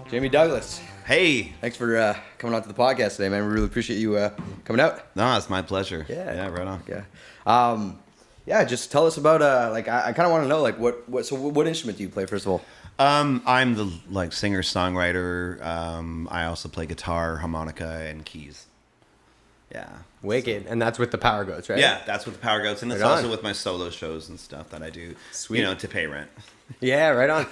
Jamie Douglas. Hey. Thanks for coming out to the podcast today, man. We really appreciate you coming out. No, it's my pleasure. Yeah, right on. Yeah. Yeah, just tell us about I kind of want to know what instrument do you play first of all? I'm the singer songwriter. I also play guitar, harmonica, and keys. Yeah. Wicked. And that's with the Powergoats, right? Yeah, that's with the Powergoats, and it's Right on. also with my solo shows and stuff that I do. Sweet. To pay rent. Yeah, right on.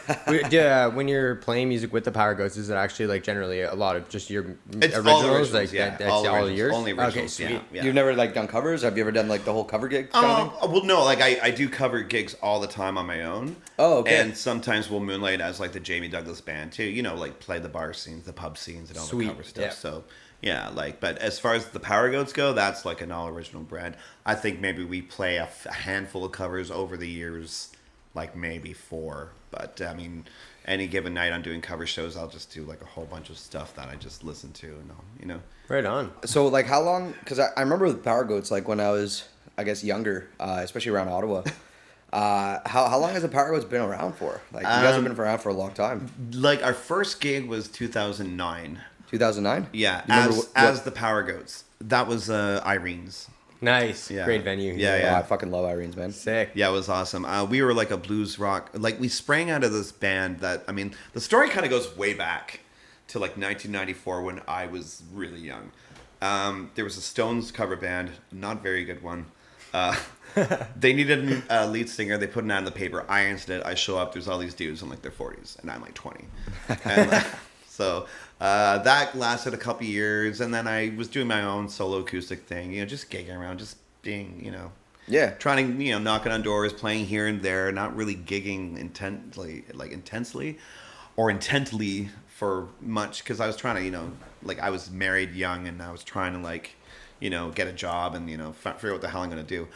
When you're playing music with the Powergoats, is it actually generally a lot of just your It's originals? all originals, That's all all originals, yours? only originals. Okay, sweet. Yeah. You've never done covers? Have you ever done the whole cover gig kind of thing? Well, no, I do cover gigs all the time on my own. Oh, okay. And sometimes we'll moonlight as the Jamie Douglas band too. Play the bar scenes, the pub scenes, and all Sweet. the cover stuff. Yeah. So yeah, but as far as the Powergoats go, that's an all original brand. I think maybe we play a handful of covers over the years, maybe 4. But I mean, any given night I'm doing cover shows, I'll just do a whole bunch of stuff that I just listen to, and Right on. So how long? Because I remember with Powergoats, when I was, I guess, younger, especially around Ottawa. How long has the Powergoats been around for? You guys have been around for a long time. Our first gig was 2009. 2009? Yeah, as the Powergoats. That was Irene's. Nice. Yeah. Great venue. Yeah. Oh, I fucking love Irene's, man. Sick. Yeah, it was awesome. We were a blues rock. We sprang out of this band that, the story kind of goes way back to 1994 when I was really young. There was a Stones cover band, not very good one. They needed a lead singer. They put an ad in the paper. I answered it. I show up. There's all these dudes in their 40s, and I'm 20. And so that lasted a couple years, and then I was doing my own solo acoustic thing. Just gigging around, just being, Yeah. trying to, knocking on doors, playing here and there, not really gigging intently or intently for much, because I was trying to, I was married young, and I was trying to get a job and figure out what the hell I'm gonna do.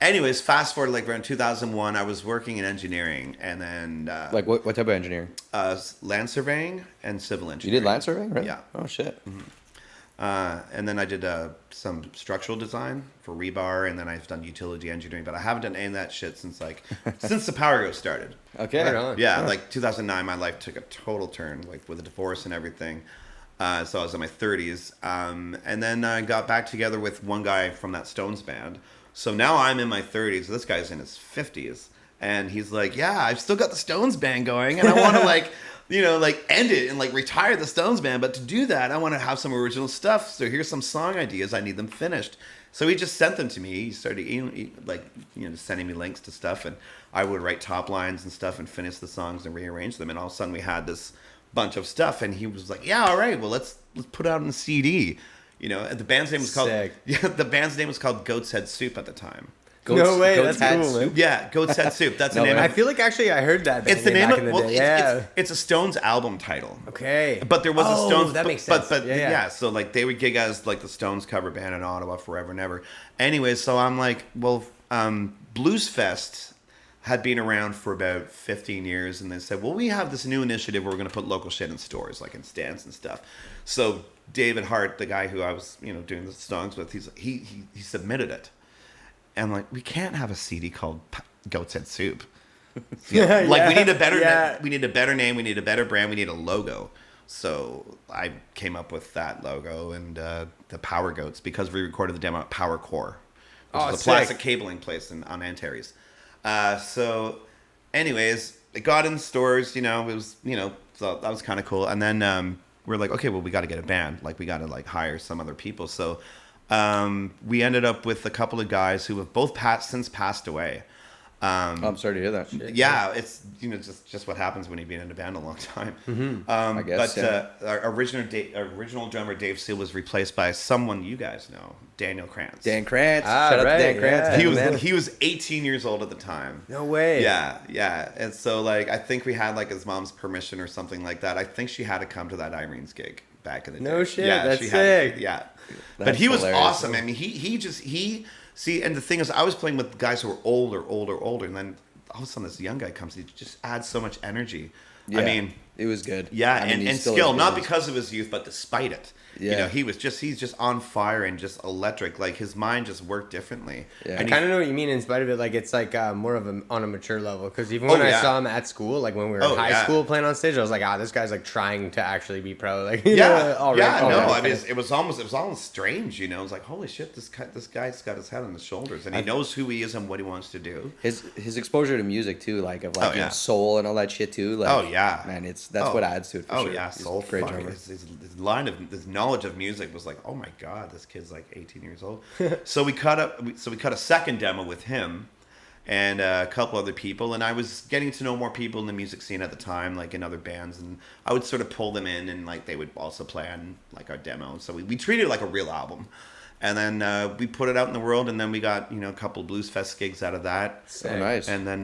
Anyways, fast forward around 2001, I was working in engineering, and then what type of engineering? land surveying and civil You engineering. did land surveying, right? Yeah. Oh shit. And then I did some structural design for rebar, and then I've done utility engineering, but I haven't done any of that shit since since the Powergoats started. Okay. Right on. Yeah, 2009, my life took a total turn, with a divorce and everything. So I was in my 30s, and then I got back together with one guy from that Stones band. So now I'm in my 30s. This guy's in his 50s, and he's like, "Yeah, I've still got the Stones band going, and I want to end it and retire the Stones band. But to do that, I want to have some original stuff. So here's some song ideas. I need them finished." So he just sent them to me. He started sending me links to stuff, and I would write top lines and stuff and finish the songs and rearrange them. And all of a sudden we had this bunch of stuff, and he was like, "Yeah, all right, well let's put it out on a CD." The band's name was called the band's name was called Goat's Head Soup at the time. No way, Goat's that's Head cool, man. Soup? Yeah, Goat's Head Soup. That's the No name. way. I feel like actually I heard that. It's the name back of in the well, day. it's, it's a Stones album title. Okay. But there was a Stones. That makes sense. But yeah. so they would gig as the Stones cover band in Ottawa forever and ever. Anyways, so I'm Blues Fest had been around for about 15 years, and they said, well, we have this new initiative where we're going to put local shit in stores, in stands and stuff. So David Hart, the guy who I was, doing the songs with, he submitted it. And we can't have a CD called Goat's Head Soup. We need a better we need a better name, we need a better brand, we need a logo. So I came up with that logo and the Powergoats, because we recorded the demo at Power Core, which is a plastic cabling place on Antares. So anyways, it got in stores, it was, so that was kind of cool. And then we're like, okay, well, we got to get a band. We got to hire some other people. So we ended up with a couple of guys who have both since passed away. I'm sorry to hear that. Yeah, it's just what happens when you've been in a band a long time. Mm-hmm. I guess. But our original drummer Dave Seal was replaced by someone you guys know, Daniel Krantz. Dan Krantz. Shout out to Dan Krantz. Yeah. He was 18 years old at the time. No way. Yeah. And so I think we had his mom's permission or something like that. I think she had to come to that Irene's gig back in the day. No shit, Yeah, that's she sick. Yeah, but That's he was hilarious. awesome. I mean, he see, and the thing is, I was playing with guys who were older, and then all of a sudden this young guy comes. He just adds so much energy. Yeah, I mean, it was good. yeah, I mean, and he's still skill, as not good as- because of his youth, but despite it. You Yeah. know, he's just on fire and just electric. Like his mind just worked differently. Yeah. I And kind of know what you mean in spite of it. Like, it's like more of on a mature level. Because even when I yeah. saw him at school, like when we were Oh, in high yeah. school playing on stage, I was like, this guy's like trying to actually be pro. Like, yeah, already, no, I already mean, it was almost strange. You know, it was like, holy shit, this guy's got his head on his shoulders, and he knows who he is and what he wants to do. His exposure to music too, like of like Oh, you know, yeah. soul and all that shit too. Like, Oh, yeah. man, that's Oh. what adds to it. For Oh sure. yeah, He's a soul great fucking. drummer. His knowledge of music was like, oh my god, this kid's like 18 years old. So we cut a second demo with him and a couple other people, and I was getting to know more people in the music scene at the time, like in other bands, and I would sort of pull them in, and like they would also play on like our demo. So we treated it like a real album. And then we put it out in the world, and then we got a couple of Blues Fest gigs out of that. So nice. And then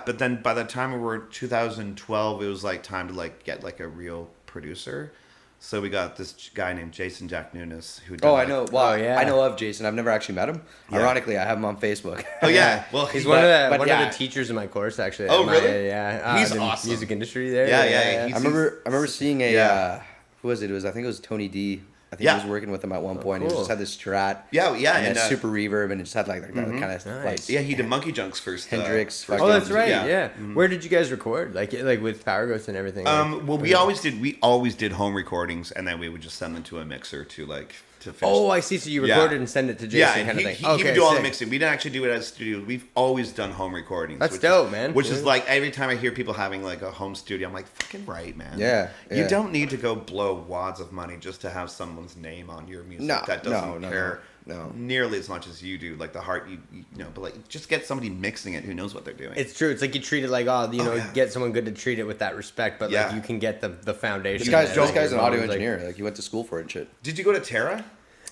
but then by the time we were 2012, it was like time to like get like a real producer. So we got this guy named Jason Jack Nunes who. Oh, I know. Well, Oh, yeah. I know of Jason. I've never actually met him. Yeah. Ironically, I have him on Facebook. Oh yeah, well He's he- one of but the yeah. teachers in my course actually. Oh, at my- really? Yeah, He's the awesome. Music industry there. Yeah. I remember seeing a Yeah. who was it? I think it was Tony D. I think Yeah. he was working with him at one point. He cool. just had this Strat. Yeah, and and that super reverb, and it just had like that kind of Nice. like yeah, he did Monkey Junk's first. Hendrix, first Oh, that's album. right. Yeah. Yeah. Where did you guys record? Like with Powergoats and everything. Well, we always did home recordings, and then we would just send them to a mixer to finish. Oh, I see. So you Yeah. recorded and send it to Jason, Yeah, kind and of thing. he would do all the sick. mixing. We didn't actually do it as studios. We've always done home recordings. That's which dope, is, man. Which is Yeah. like every time I hear people having like a home studio, I'm like, fucking right, man. Yeah, You yeah. don't need to go blow wads of money just to have someone's name on your music. No, that doesn't no, care no. nearly as much as you do. Like the heart, you know, but like just get somebody mixing it who knows what they're doing. It's true. It's like you treat it like, yeah. get someone good to treat it with that respect, but Yeah. like you can get the foundation. This guy's there, this guy's an like, audio like- engineer. Like he went to school for it and shit. Did you go to Terra?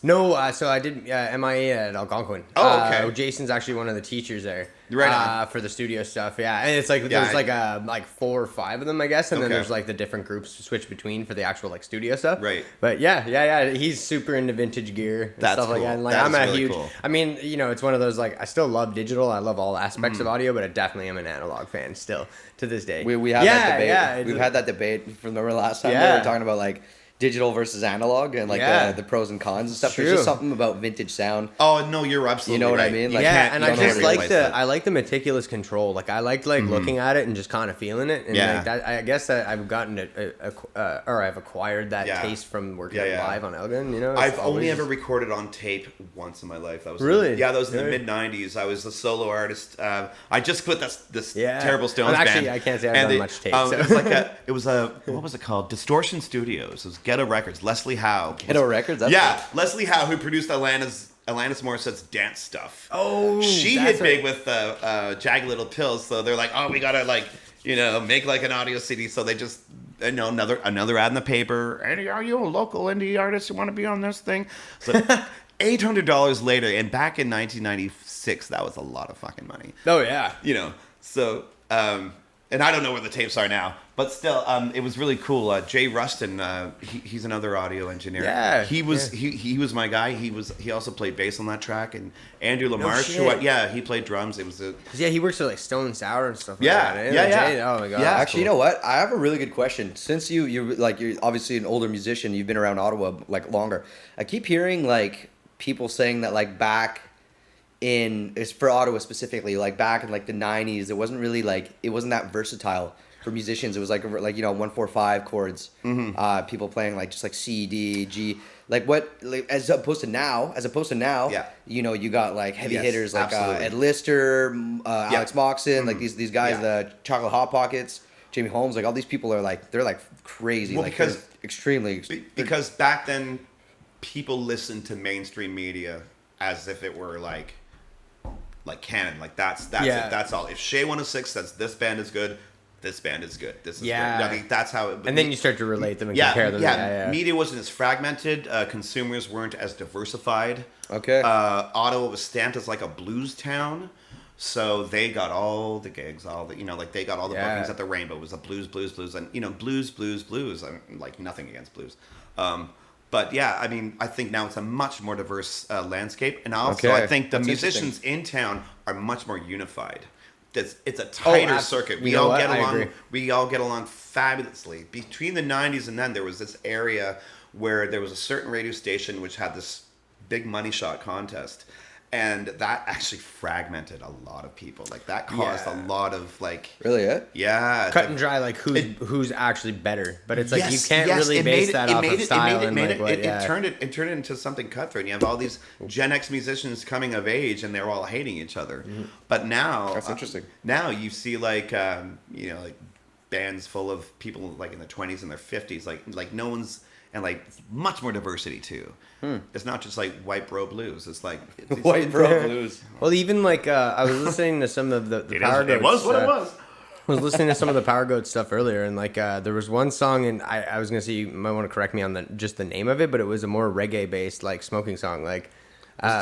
No, so I did MIA at Algonquin. Oh, okay. Jason's actually one of the teachers there. Right on. For the studio stuff, yeah. And it's like Yeah, there's like 4 or 5 of them, I guess, and then Okay. there's like the different groups to switch between for the actual like studio stuff. Right. But yeah. He's super into vintage gear and That's stuff like cool. that. And like That I'm is a really huge. cool. I mean, it's one of those like I still love digital. I love all aspects of audio, but I definitely am an analog fan still to this day. We had that debate. Yeah, We've had that debate from the last time. Yeah. We were talking about like digital versus analog and like Yeah. the pros and cons and stuff. There's True. just something about vintage sound. Oh no, you're absolutely You know what I right. mean? You Like, yeah, can't- and you I can't just like replace the that. I like the meticulous control. Like I liked looking at it and just kind of feeling it. And Yeah. like that, I guess that I've gotten or I've acquired that Yeah. taste from working Yeah. live on Elgin. It's I've only always- ever recorded on tape once in my life. That was Really? that was in the Really? mid '90s. I was a solo artist. I just quit this Yeah. terrible Stones I'm actually- band. I can't say I've And done much tape, so. it was what was it called? Distortion Studios. It was Ghetto Records. Leslie Howe. Ghetto Records? That's yeah, Leslie Howe, who produced Alanis Morissette's dance stuff. Oh, She that's hit big with Jagged Little Pills, so they're like, oh, we gotta like make like an audio CD. So they just another ad in the paper. And are you a local indie artist who want to be on this thing? So $800 later, and back in 1996, that was a lot of fucking money. Oh yeah. So and I don't know where the tapes are now, but still, it was really cool. Jay Rustin, he's another audio engineer. Yeah, he was he was my guy. He also played bass on that track, and Andrew Lamarche, shit. he played drums. It was a 'Cause, yeah, he works with like Stone Sour and stuff. Yeah, like that, yeah, Like, yeah. Jay- oh my god. Yeah. Actually, you know what? I have a really good question. Since you're obviously an older musician, you've been around Ottawa like longer. I keep hearing like people saying that like back it's for Ottawa specifically, like back in like the 90s, it wasn't really like it wasn't that versatile for musicians. It was like 1-4-5 chords. People playing like just like C, D, G. Like as opposed to now, Yeah. you got like heavy Yes, hitters like absolutely. Ed Lister, Alex Moxon, like these guys, Yeah. the Chocolate Hot Pockets, Jamie Holmes, like all these people are like they're like crazy, Well, like because- they're extremely because back then people listened to mainstream media as if it were like canon. Like that's Yeah. it. That's all. If Shea 106 says this band is good, this band is good. This is Yeah. great. I mean, that's how it. And then you start to relate them and yeah, compare them. yeah, Media wasn't as fragmented. Consumers weren't as diversified. Okay. Ottawa was stamped as like a blues town, so they got all the gigs, all the they got all the Yeah. bookings at the Rainbow. It was a blues, and blues. I mean, like nothing against blues, But yeah, I mean, I think now it's a much more diverse landscape, and also Okay. I think the That's musicians in town are much more unified. It's a tighter circuit. We all get along. We all get along fabulously. Between the '90s and then, there was this area where there was a certain radio station which had this big money shot contest. And that actually fragmented a lot of people. Like that caused a lot of like Really, yeah, Cut and dry, like who's actually better, but it's like you can't really base that off of style and like what. It turned it into something cutthroat. And you have all these Gen X musicians coming of age, and they're all hating each other. Mm-hmm. But now That's interesting. Now you see like like bands full of people like in their 20s and their 50s, like no one's. And like much more diversity too. It's not just like white bro blues. It's like White bro blues. Well, even like I was listening to some of the Powergoats. It was what it was. I was listening to some of the Powergoats stuff earlier, and like there was one song, and I was gonna say you might want to correct me on just the name of it, but it was a more reggae based like smoking song, like.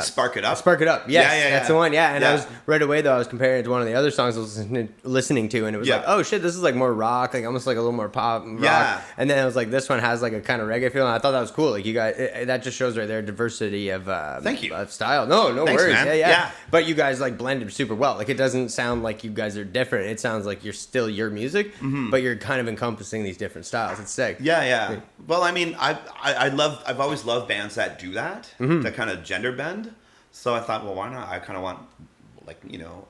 Spark It Up. Spark It Up. Yes, that's the one. Yeah, and Yeah. I was right away though. I was comparing it to one of the other songs I was listening to, and it was like, oh shit, this is like more rock, like almost like a little more pop rock. Yeah. And then it was like this one has like a kind of reggae feel, and I thought that was cool. Like you guys, that just shows right there diversity of Thank you. of style. No Thanks, worries. man. Yeah. Yeah. But you guys like blended super well. Like it doesn't sound like you guys are different. It sounds like you're still your music, but you're kind of encompassing these different styles. It's sick. Yeah. Well, I mean, I've always loved bands that do that, that kind of gender bend. So I thought, well, why not? I kind of want, like,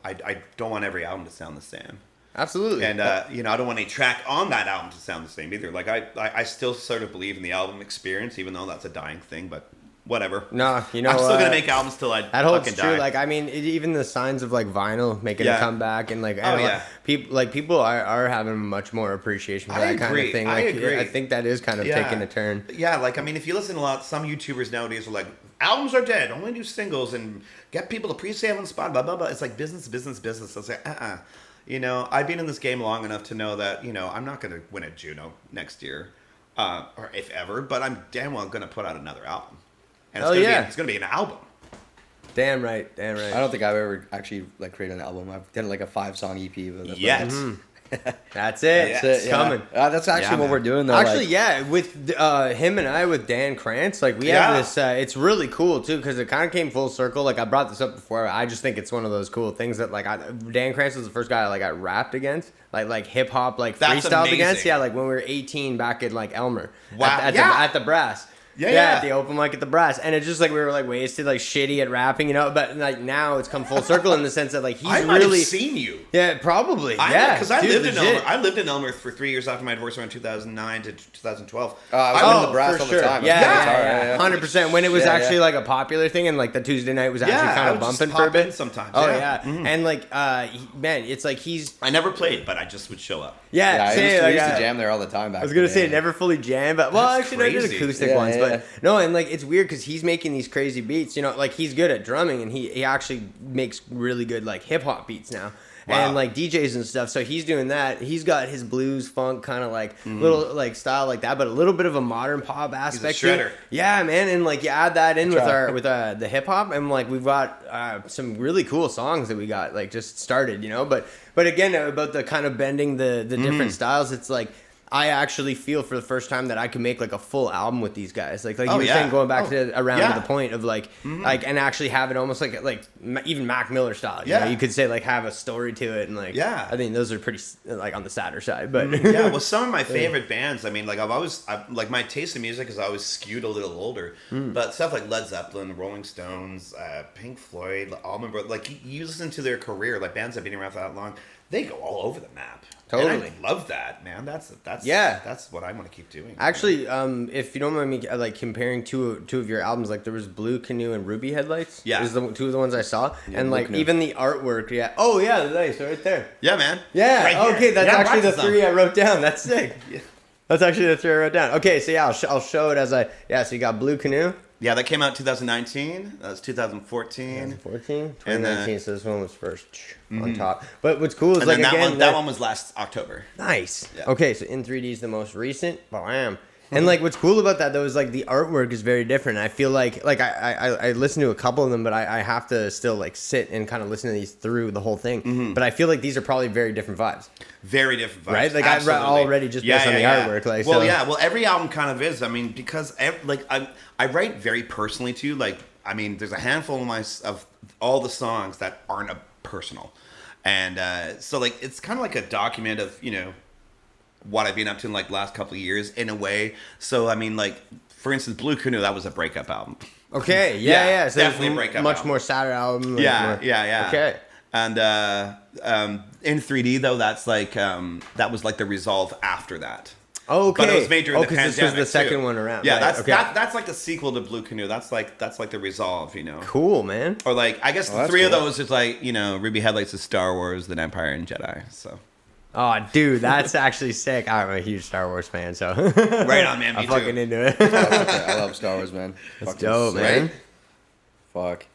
I don't want every album to sound the same. Absolutely. And, I don't want a track on that album to sound the same either. Like, I still sort of believe in the album experience, even though that's a dying thing, but whatever. No, I'm still going to make albums till I that holds fucking true. die. Like, I mean, even the signs of like vinyl making a comeback and like, people are having much more appreciation for that kind of thing. Like, I agree. I think that is kind of taking a turn. Yeah, like, I mean, if you listen to some YouTubers nowadays are like, albums are dead, only do singles and get people to pre-save on spot, blah, blah, blah. It's like business. It's like, I've been in this game long enough to know that, I'm not going to win a Juno next year, or if ever, but I'm damn well going to put out another album. And it's going to be an album. Damn right. I don't think I've ever actually like created an album. I've done like a 5-song EP. But Yet. That's it. It's coming. That's actually what we're doing though. Actually, with him and I, with Dan Krantz, like we have this. It's really cool too because it kind of came full circle. Like I brought this up before. I just think it's one of those cool things that like Dan Krantz was the first guy I rapped against, like hip hop, like That's freestyled amazing. against. Yeah, like when we were 18 back in like Elmer. Wow. At the Brass. Yeah, at the open mic at the Brass, and it's just like we were like wasted, like shitty at rapping, but like now it's come full circle in the sense that like he's I might really have seen you. Yeah, probably. Because I lived in legit. Elmer. I lived in Elmer for 3 years after my divorce around 2009 to 2012. I was going to the Brass for all sure. the time. Yeah, 100%. When it was Yeah, actually yeah. like a popular thing, and like the Tuesday night was actually I kind of would just bumping for a pop in bit. sometimes. Oh yeah. yeah, and like man, it's like he's I never played, but I just would show up. I used to like, jam there all the time back I was gonna in the say day. never fully jammed, but well, That's actually, I did crazy. acoustic Yeah, ones, yeah. but no, and like it's weird because he's making these crazy beats. Like he's good at drumming, and he actually makes really good like hip hop beats now. Wow. And like DJs and stuff, so he's doing that. He's got his blues funk kind of like little like style like that, but a little bit of a modern pop aspect. He's a shredder. Yeah, man, and like you add that in with the hip hop, and like we've got some really cool songs that we got like just started, But again, about the kind of bending the different styles, it's like I actually feel for the first time that I can make like a full album with these guys. Like you were saying, going back to the point of like and actually have it almost like even Mac Miller style. You could say like have a story to it and like I think those are pretty like on the sadder side. But Well, some of my favorite bands. I mean, like like my taste in music is always skewed a little older, but stuff like Led Zeppelin, Rolling Stones, Pink Floyd, Allman Brothers. Like you listen to their career, like bands that have been around for that long, they go all over the map. Totally. And I love that, man. That's what I want to keep doing. Actually, if you don't mind me like comparing two of your albums, like there was Blue Canoe and Ruby Headlights. Yeah. Is two of the ones I saw, and Blue like Canoe. even the artwork. Yeah. Oh yeah, nice, right there. Yeah, man. Yeah. Right here. Okay, that's Yeah, actually the watch this three I wrote down. That's sick. Yeah. That's actually the three I wrote down. Okay, so yeah, I'll show it as so you got Blue Canoe. Yeah, that came out 2019. That was 2014. 2014, And, 2019. So this one was first on top. But what's cool is And like then again that one was last October. nice. Yeah. Okay, so In 3D is the most recent. Bam. And like what's cool about that though is like the artwork is very different. I feel like I listen to a couple of them, but I have to still like sit and kind of listen to these through the whole thing. But I feel like these are probably very different vibes. Very different vibes, right? Like absolutely. I already just based on the artwork. Like, well, so. yeah, well, every album kind of is. I mean, because I write very personally too. Like, I mean, there's a handful of all the songs that aren't personal, and so like it's kind of like a document of what I've been up to in like last couple of years in a way. So I mean, like for instance, Blue Canoe, that was a breakup album. Okay, yeah. So definitely a breakup much album. More sadder album. Like Yeah, more, yeah. Okay. And in 3D though, that's like that was like the resolve after that. Oh, okay. But it was made during the pandemic. This was the second too. one around. Yeah, right. that's like the sequel to Blue Canoe. That's like the resolve, Cool, man. Or like I guess that's three of cool. those is like Ruby Headlights is Star Wars, then Empire and Jedi. So Oh, dude, that's actually sick. I'm a huge Star Wars fan, so right on, man. Me I'm too. fucking into it. I love Star Wars, man. That's Fucking dope, sick. man. Fuck.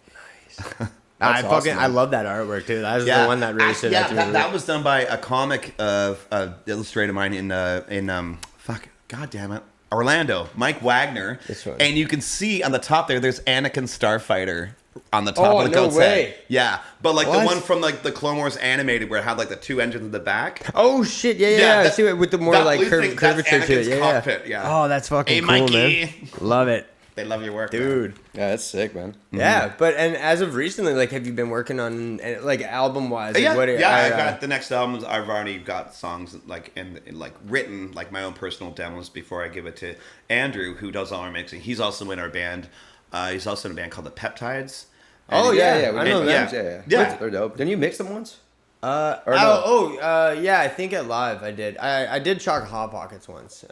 I That's awesome, I man. love that artwork too. That was the one that really stood out to me. that was done by a comic illustrator of mine in god damn it, Orlando, Mike Wagner. This one. And you can see on the top there's Anakin Starfighter on the top of the no goat's way. head. Yeah, but like the What? one from like the Clone Wars animated where it had like the two engines in the back. Oh shit! Yeah. I that- see it with the more that like blue thing, that's curvature to it. Anakin's Yeah. cockpit, yeah. Oh, that's fucking Hey, cool, Mikey. man. Love it, They love your work, man. dude. Yeah, that's sick, man. Yeah, but and as of recently, like, have you been working on like album wise? Like, Yeah, what, I got the next albums. I've already got songs like in like written, like my own personal demos before I give it to Andrew, who does all our mixing. He's also in our band. He's also in a band called the Peptides. Oh, yeah, we I know made them. them. Yeah. They're dope. Didn't you mix them once? yeah, I think at Live I did. I did Chocolate Hot Pockets once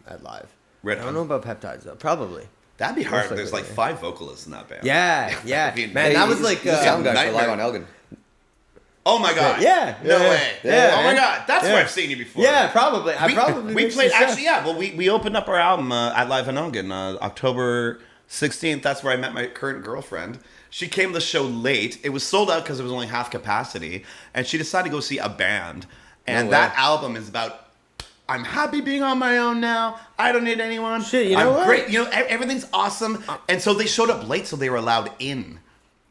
at Live. Right I don't on. know about Peptides though. Probably. That'd be hard. Most There's like likely, 5 vocalists in that band. Yeah. I mean, Man, that was like the sound guy for nightmare. Live on Elgin. Oh my god. Yeah. No Yeah. way. Yeah, Oh my man. god. That's Yeah. where I've seen you before. Yeah, probably. I probably we mixed played your stuff. actually. Yeah. Well, we opened up our album at Live in Elgin, October 16th. That's where I met my current girlfriend. She came to the show late. It was sold out because it was only half capacity, and she decided to go see a band. And No that way. album is about. I'm happy being on my own now. I don't need anyone. Shit, you know I'm what? great. Everything's awesome. And so they showed up late, so they were allowed in.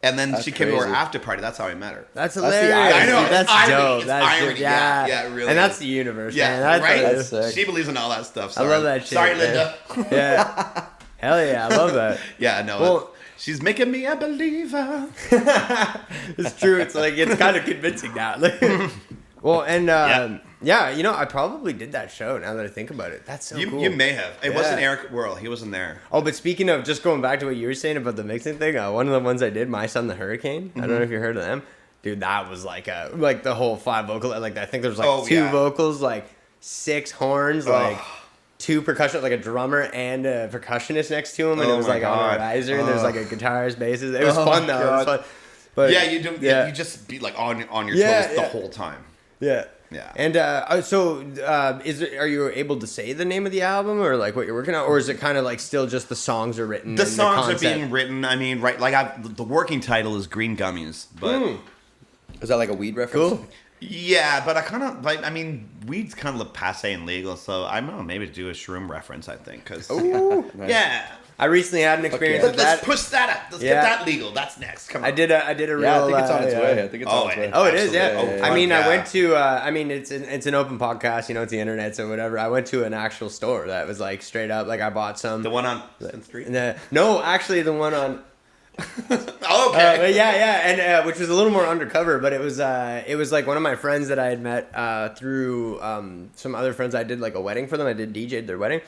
And then That's she came to our crazy. after party. That's how I met her. That's the hilarious. irony. I know, Dude, that's it's irony. dope. It's That's irony. just, Yeah, yeah, it really And that's is. the universe, Yeah, man. That's right. That's sick. She believes in all that stuff. I Sorry. love that shit. Sorry, man. Linda. Yeah. Hell yeah, I love that. Yeah, no. Well- she's making me a believer. It's true. It's like it's kind of convincing now. Well, and yeah, I probably did that show. Now that I think about it, that's so You, cool. you may have. It Yeah. wasn't Eric Whirl. He wasn't there. Oh, but speaking of just going back to what you were saying about the mixing thing, one of the ones I did, My Son the Hurricane. I don't know if you heard of them, dude. That was like the whole 5 vocal. Like I think there's like 2 vocals, like 6 horns, like 2 percussion, like a drummer and a percussionist next to him, and Oh it was my like on God. a riser, and there's like a guitarist, bassist. It was fun though. It was God. fun. But Yeah, you do. Yeah. You just be like on your Yeah, toes the yeah. whole time. Yeah. Yeah. And are you able to say the name of the album or like what you're working on, or is it kind of like still just the songs are written? The and songs are concept? being written. I mean, right? Like the working title is Green Gummies, but Is that like a weed reference? Cool. yeah, but I kind of like. I mean, weeds kind of look passe and legal, so I don't know. Maybe to do a shroom reference. I think because Nice. yeah. I recently had an experience yeah. with Let's that. push that up. Let's Yeah. get that legal. That's next. Come on. I did a real. Yeah, I think it's on its yeah. way. I think it's Oh, on its way. Oh, it is. Yeah. Absolutely. Oh, I mean, fuck I went yeah. to. I mean, it's an open podcast. It's the internet, so whatever. I went to an actual store that was like straight up. Like I bought some. The one on 10th Street. No, actually, the one on. Oh, okay. And which was a little more undercover, but it was like one of my friends that I had met through some other friends. I did like a wedding for them. I did DJ'd their wedding,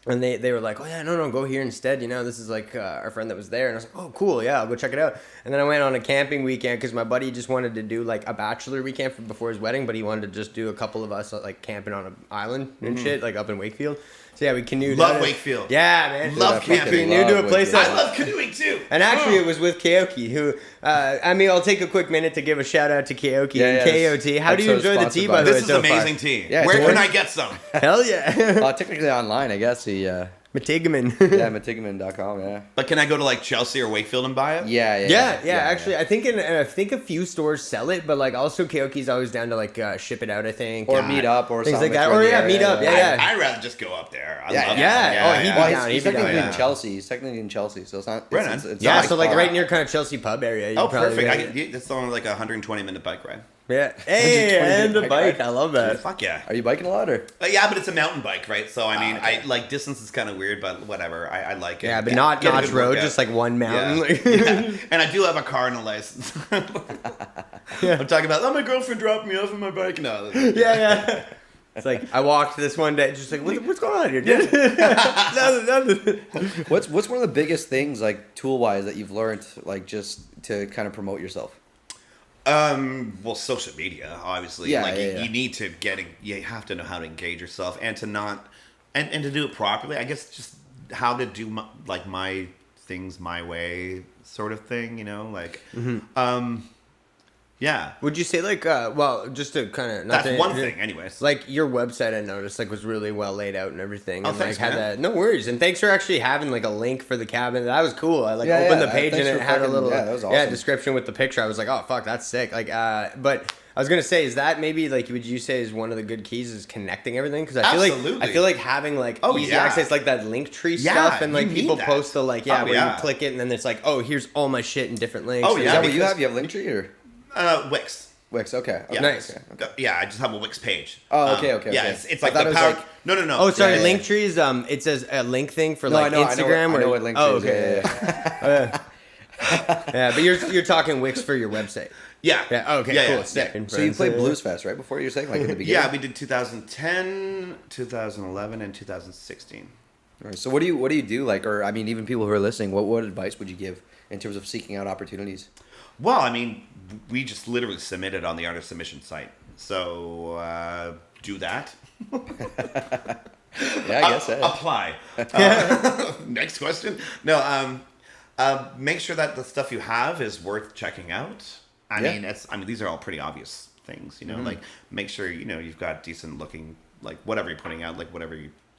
and they were like, oh yeah, no, go here instead. This is like our friend that was there, and I was like, oh cool, yeah, I'll go check it out. And then I went on a camping weekend because my buddy just wanted to do like a bachelor weekend before his wedding, but he wanted to just do a couple of us like camping on an island and shit, like up in Wakefield. So yeah, we canoed. Love out. Wakefield. Yeah, man. Love We camping. canoed to a Love place Wakefield. that I love canoeing too. and actually, it was with Kayo-Tea, who, I'll take a quick minute to give a shout out to Kayo-Tea and Kayo-Tea. How do you episode enjoy the sponsored tea, by by the way, This is so far? amazing tea. Yeah, Where it's can worth- I get some? Hell yeah. Technically online, I guess. He Matigaman. Yeah, matigaman.com, yeah. But can I go to like Chelsea or Wakefield and buy it? Yeah. Actually, I think I think a few stores sell it, but like also Kayo-Tea's always down to like ship it out. I think Or meet up or things something. like that. Or meet up. Yeah. I'd rather just go up there. I Yeah, love yeah. it. Oh, he'd be Well, down. he's He'd be technically down. in Chelsea. He's technically in Chelsea, so it's not. Right on. It's Yeah, not so like far. right near kind of Chelsea pub area. Oh, probably perfect. get- That's only like a 120-minute bike ride. Yeah. Hey, 120 and a bike bike. ride. I love that. Fuck yeah. Are you biking a lot or? Yeah, but it's a mountain bike, right? So I mean, okay. I like distance is kind of weird, but whatever. I like it. Yeah, but not Get a notch good road, workout. just like one mountain. Yeah. Like- Yeah. And I do have a car and a license. I'm talking about, my girlfriend dropped me off on my bike. No. yeah. It's like I walked this one day, just like what's going on here, dude? Nothing. What's one of the biggest things like tool wise that you've learned like just to kind of promote yourself? Well, social media, obviously. Yeah, like yeah. you need to you have to know how to engage yourself and to not, and to do it properly. I guess just how to do my things my way sort of thing, like, yeah. Would you say like well, just to kind of That's one thing anyways. Like your website, I noticed like was really well laid out and everything. Oh, And thanks, like had man. that. No worries, and thanks for actually having like a link for the cabin. That was cool. I Yeah, opened yeah, the page and thanks it for had a fucking- little yeah, that was awesome. description with the picture. I was like, oh fuck, that's sick. Like, but I was gonna say, is that maybe like would you say is one of the good keys is connecting everything? Because Absolutely. I feel like having like Oh, easy yeah. access, like that link tree Yeah, stuff, and like you people need that. post the like Oh, where yeah. you click it and then it's like, oh, here's all my shit in different links. Oh, Or Is yeah, that what you because- have? You have Linktree or Wix. Wix? Okay. Yeah. Nice. Okay. Yeah, I just have a Wix page. Oh, okay. Yeah, okay. it's I like thought the it was power. like- No. Oh, sorry. Yeah, yeah. Linktree is it says a link thing for No, like I know Instagram. I know or- what Linktree oh, is. okay. Yeah. Yeah, but you're talking Wix for your website. Yeah. Yeah. Oh, okay. Yeah, cool. yeah, Sick. yeah. So you played Blues Fest right before you were saying like in the beginning. Yeah, we did 2010, 2011, and 2016. All right, so what do you do like, or I mean, even people who are listening, what advice would you give in terms of seeking out opportunities? Well, I mean, we just literally submitted on the artist submission site. So do that. Yeah, I guess. Apply. Next question. No. Make sure that the stuff you have is worth checking out. I Yeah. mean, these are all pretty obvious things. Like make sure you've got decent looking, like whatever you're putting out, like whatever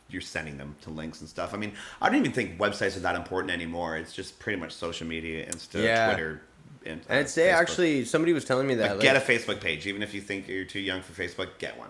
you're sending them to links and stuff. I mean, I don't even think websites are that important anymore. It's just pretty much social media, Insta, Yeah. Twitter. And I'd say Facebook. actually somebody was telling me that. Like, get a Facebook page, even if you think you're too young for Facebook. Get one.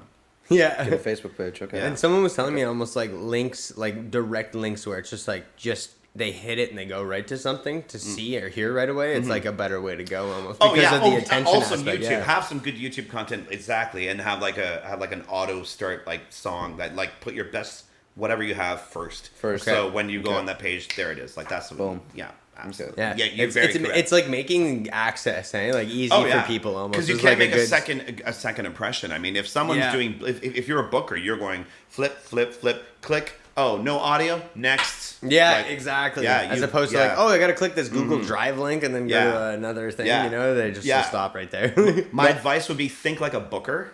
yeah. Get a Facebook page. Okay. And someone was telling me almost like links, like direct links where it's just they hit it and they go right to something to see or hear right away. It's like a better way to go almost because of the attention also aspect. YouTube. Yeah. Have some good YouTube content, exactly, and have like an auto start like song that like put your best whatever you have first. First. So Okay. when you go on that page, there it is. Like that's Boom. Yeah, absolutely. Yeah, You're very correct. it's like making access, like easy for people almost. Because you It's can't like make a second impression. I mean, if someone's Yeah. doing, if you're a booker, you're going flip, click. Oh, no audio. Next. Yeah, Like, exactly. yeah, As you- opposed to yeah. like, oh, I got to click this Google Drive link and then go Yeah. to another thing. Yeah. They just Yeah. stop right there. My advice would be think like a booker,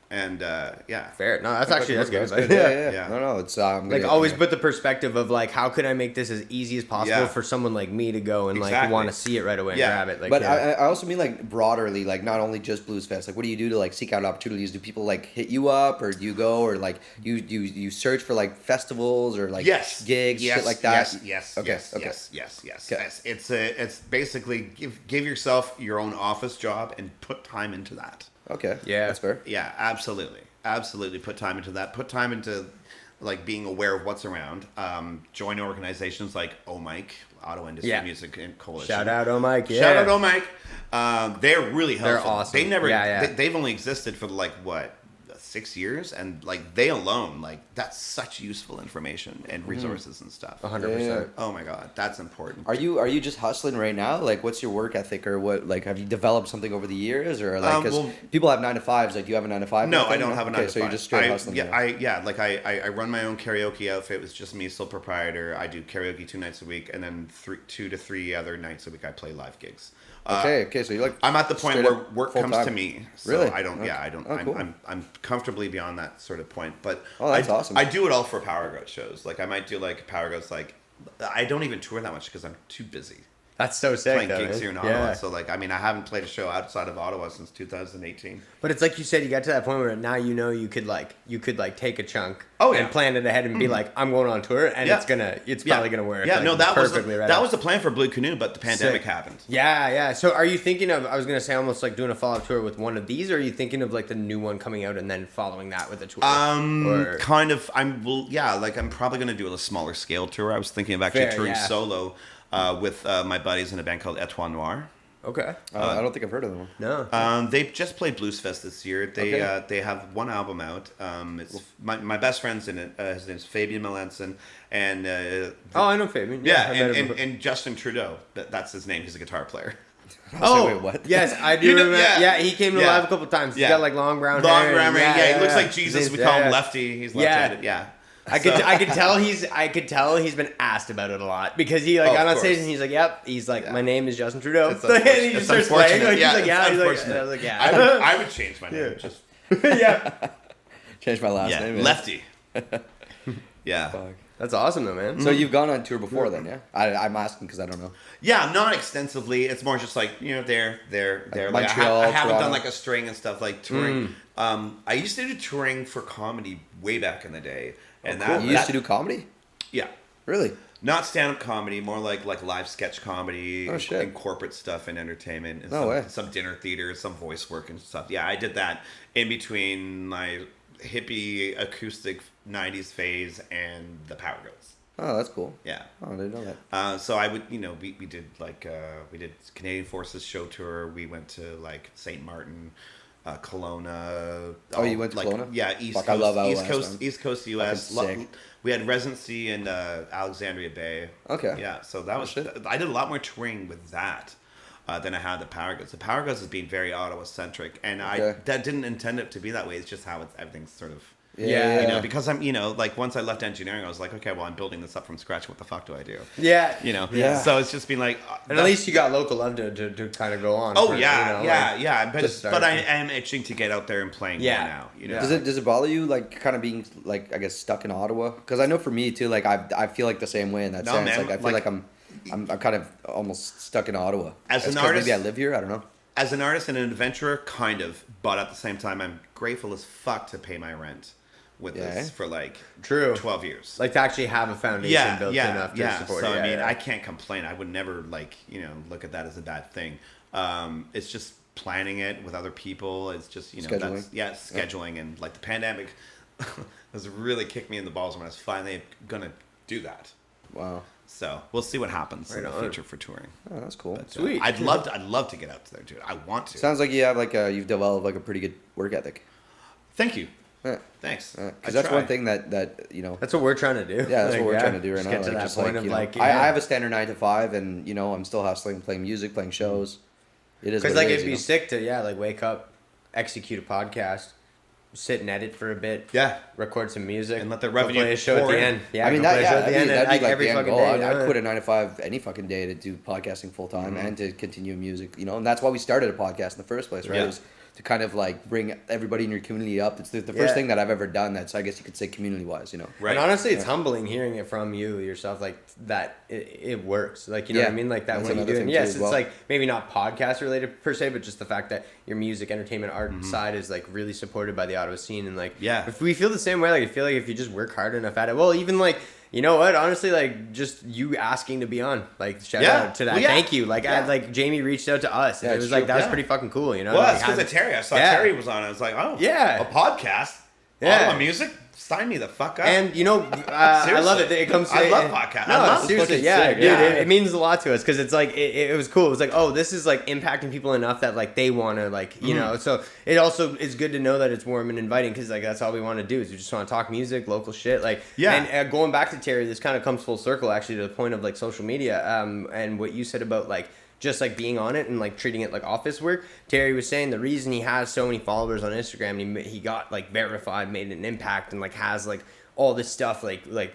and yeah. Fair. No, that's good. That's advice. good. Yeah. Yeah. No, it's Like always put the perspective of like, how could I make this as easy as possible Yeah. for someone like me to go and like Exactly. want to see it right away and Yeah. grab it. Like, But yeah. I also mean like broaderly, like not only just Blues Fest. Like, what do you do to like seek out opportunities? Do people like hit you up, or do you go, or like you search for like festivals or like Yes. gigs, yes, shit like that? Yes. Okay. Yes. Okay. Yes. Okay. It's basically give yourself your own office job and put time into that. Okay. Yeah. That's fair. Yeah, absolutely. Put time into that. Put time into like being aware of what's around. Join organizations like OMIC, Ottawa Industry Yeah. Music and Coalition. Shout out, oh Mike. Yeah. Shout out, OMIC. They're really helpful. They're awesome. They never. Yeah. They've only existed for like what 6 years, and like they alone, like that's such useful information and resources and stuff. 100%. Oh my god, that's important. Are you just hustling right now? Like, what's your work ethic, or what? Like, have you developed something over the years, or like, because people have 9 to 5s. Like, do you have a 9 to 5? No, I don't have a 9 to 5. So you're just straight hustling. I run my own karaoke outfit. It's just me, sole proprietor. I do karaoke 2 nights a week, and then 2 to 3 other nights a week I play live gigs. Okay. So you like. I'm at the point straight where up work full-time. comes to me. So Really? I don't. Okay. Yeah, I don't. Oh, cool. I'm comfortably beyond that sort of point. But Oh, that's awesome. I do it all for Powergoats shows. Like I might do like Powergoats. Like I don't even tour that much because I'm too busy. That's so sick. playing though, gigs man. here in Ottawa. So like, I mean, I haven't played a show outside of Ottawa since 2018. But it's like you said, you got to that point where now you know you could take a chunk and plan it ahead and be like, I'm going on tour and it's probably gonna work. Yeah, like, no, that was the the plan for Blue Canoe, but the pandemic happened. Yeah. So are you thinking of, I was gonna say almost like doing a follow-up tour with one of these, or are you thinking of like the new one coming out and then following that with a tour? Kind of. I'm probably gonna do a smaller scale tour. I was thinking of actually touring solo with my buddies in a band called Etoile Noire. Okay. I don't think I've heard of them. No. They've just played Blues Fest this year. They have one album out. It's my best friend's in it. His name's Fabian Melanson, and I know Fabian. Yeah, and Justin Trudeau. That's his name. He's a guitar player. Wait, what? Yes, I do remember. Yeah, he came to live a couple times. He's got like long brown hair. Long brown hair. He looks like Jesus. We call him Lefty. He's left-handed. Yeah. I could tell he's been asked about it a lot because he on stage and he's like, yep. He's like, my name is Justin Trudeau. And he just starts playing. Like, he's like, yeah. He's like, I was like, yeah. I would change my name. Just change my last name. Lefty. Yeah. Fuck. That's awesome though, man. So you've gone on tour before then, yeah? I'm asking because I don't know. Yeah, not extensively. It's more just like, they're Like like, Montreal, I haven't Toronto. done like a string and stuff like touring. I used to do touring for comedy way back in the day. And You used to do comedy? Yeah. Really? Not stand-up comedy, more like live sketch comedy and corporate stuff and entertainment and some dinner theater, some voice work and stuff. Yeah, I did that in between my hippie acoustic 90s phase and the Powergoats. Oh, that's cool. Yeah. Oh, I didn't know that. So I would, we did we did Canadian Forces show tour. We went to like St. Martin, Kelowna. You went to Kelowna? Yeah, East Fuck, Coast, I love East Coast US. Sick. We had residency in Alexandria Bay. Okay. Yeah, so that was I did a lot more touring with that than I had the Powergoats. The Powergoats has been very Ottawa centric, and I didn't intend it to be that way. It's just how everything's sort of. Yeah. Because I'm, like once I left engineering, I was like, okay, well, I'm building this up from scratch. What the fuck do I do? Yeah. Yeah. So it's just been like, and at least you got local love to kind of go on. Oh yeah. But I am itching to get out there and playing more now. Does it bother you like kind of being like I guess stuck in Ottawa? Because I know for me too, like I feel like the same way in that sense. Man, like I feel like I'm kind of almost stuck in Ottawa. As an artist, maybe I live here. I don't know. As an artist and an adventurer, kind of, but at the same time, I'm grateful as fuck to pay my rent with this for like 12 years. Like to actually have a foundation built enough to support it. So I mean, I can't complain. I would never look at that as a bad thing. It's just planning it with other people. It's just, scheduling. Scheduling and like the pandemic has really kicked me in the balls when I was finally gonna do that. Wow. So we'll see what happens in the future for touring. Oh, that's cool. But, sweet. I'd love to get out there, dude. I want to. Sounds like you have you've developed like a pretty good work ethic. Thank you. Yeah. Thanks. Because that's one thing that That's what we're trying to do. Yeah, that's what we're trying to do right now. Get to that point of I have a standard 9 to 5, and I'm still hustling, playing music, playing shows. It is because it'd be sick to wake up, execute a podcast, sit and edit for a bit, record some music, and let the revenue play a show at the end. Yeah, I mean that'd be every fucking day. I'd quit a 9 to 5 any fucking day to do podcasting full time and to continue music. And that's why we started a podcast in the first place, right? It was to kind of like bring everybody in your community up. It's the first thing that I've ever done that's, I guess you could say, community wise, Right. And honestly, it's humbling hearing it from you yourself, like that it works. Like, you know what I mean? Like that when you do it. Yes, it's like maybe not podcast related per se, but just the fact that your music, entertainment, art side is like really supported by the Ottawa scene. And like, if we feel the same way, like I feel like if you just work hard enough at it, well, even like, you know what? Honestly, like just you asking to be on, like shout out to that. Well, Thank you. Like Jamie reached out to us. And it was like that was pretty fucking cool. Well, it's because of Terry. I saw Terry was on. I was like, oh, a podcast. Ottawa music. Sign me the fuck up. And I love it. It comes. I love podcasts. No, seriously, dude. It means a lot to us because it's like it was cool. It was like, oh, this is like impacting people enough that like they want to like So it also is good to know that it's warm and inviting because like that's all we want to do is we just want to talk music, local shit. Like And going back to Terry, this kind of comes full circle actually to the point of like social media. And what you said about like just like being on it and like treating it like office work. Terry was saying the reason he has so many followers on Instagram and he got like verified, made an impact, and like has like all this stuff like